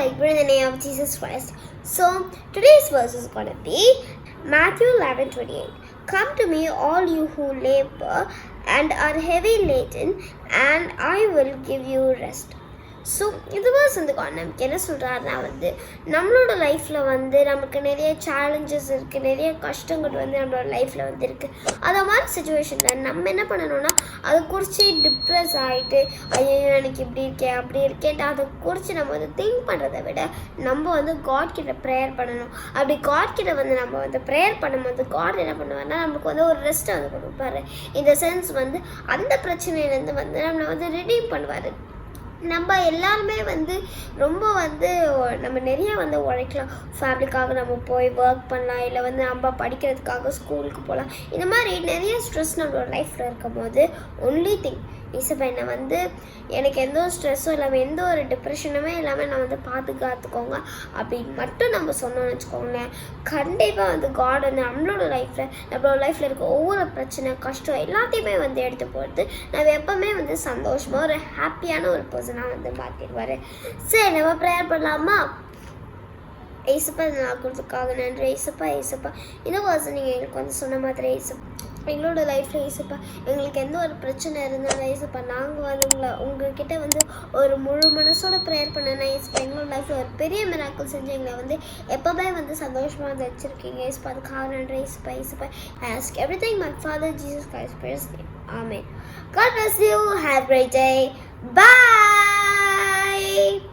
I pray in the name of Jesus Christ. So today's verse is going to be Matthew 11:28. Come to me, all you who labor and are heavy laden, and I will give you rest. So இது was வந்து நமக்கு என்ன சொல்கிறாருன்னா வந்து நம்மளோட லைஃப்பில் வந்து நமக்கு நிறைய சேலஞ்சஸ் இருக்குது, நிறைய கஷ்டங்கள் வந்து நம்மளோட லைஃப்பில் வந்து இருக்குது. அதை மாதிரி சுச்சுவேஷனில் நம்ம என்ன பண்ணணும்னா அதை குறித்து டிப்ரெஸ் ஆகிட்டு ஐயோ எனக்கு இப்படி இருக்கேன் அப்படி இருக்கேன்ட்டு அதை குறித்து நம்ம வந்து திங்க் பண்ணுறதை விட நம்ம வந்து காட் கிட்ட ப்ரேயர் பண்ணணும். அப்படி காட் கிட்ட வந்து நம்ம வந்து ப்ரேயர் பண்ணும்போது காட் என்ன பண்ணுவார்னா நமக்கு வந்து ஒரு ரெஸ்ட்டை வந்து கொடுப்பாரு. இந்த சென்ஸ் வந்து அந்த பிரச்சனையிலேருந்து வந்து நம்மளை வந்து ரிடீம் பண்ணுவார். நம்ம எல்லாருமே வந்து ரொம்ப வந்து நம்ம நிறைய வந்து உழைக்கலாம். ஃபேமிலிக்காக நம்ம போய் ஒர்க் பண்ணலாம், இல்லை வந்து நம்ம படிக்கிறதுக்காக ஸ்கூலுக்கு போகலாம். இந்த மாதிரி நிறைய ஸ்ட்ரெஸ் நம்மளோட லைஃப்பில் இருக்கும் போது ஒன்லி திங் இசப்பா என்னை வந்து எனக்கு எந்த ஒரு ஸ்ட்ரெஸ்ஸும் இல்லாமல் எந்த ஒரு டிப்ரெஷனுமே இல்லாமல் நான் வந்து பாதுகாத்துக்கோங்க அப்படின்னு மட்டும் நம்ம சொன்னோம்னு வச்சுக்கோங்களேன், கண்டிப்பாக வந்து காட் வந்து நம்மளோட லைஃப்பில் இருக்க ஒவ்வொரு பிரச்சனை கஷ்டம் எல்லாத்தையுமே வந்து எடுத்து போகிறது நம்ம எப்போவுமே வந்து சந்தோஷமாக ஒரு ஹாப்பியான ஒரு பர்சனாக வந்து மாற்றிடுவார். சரி, நம்ம ப்ரேயர் பண்ணலாமா? ஏசப்பா நான் கொடுத்துக்காக நன்றி. ஏசப்பா இந்த பர்சன் நீங்கள் எங்களுக்கு வந்து சொன்ன மாதிரி ஏசப்பா எங்களோட லைஃப்பில் ஏசப்பா எங்களுக்கு எந்த ஒரு பிரச்சனை இருந்தாலும் ஏசப்பா நாங்கள் வந்து உங்கள்கிட்ட வந்து ஒரு முழு மனசோட ப்ரேயர் பண்ணேன்னா ஏசப்பா எங்களோட லைஃப்பில் ஒரு பெரிய மிராக்கிள் செஞ்சு எங்களை வந்து எப்போவுமே வந்து சந்தோஷமாக வந்து வச்சுருக்கீங்க. ஏசப்பா அதுக்காக நன்றி. ஏசப்பா I ask everything my Father Jesus Christ prayers name. Amen. God bless you. Have a great day. Bye.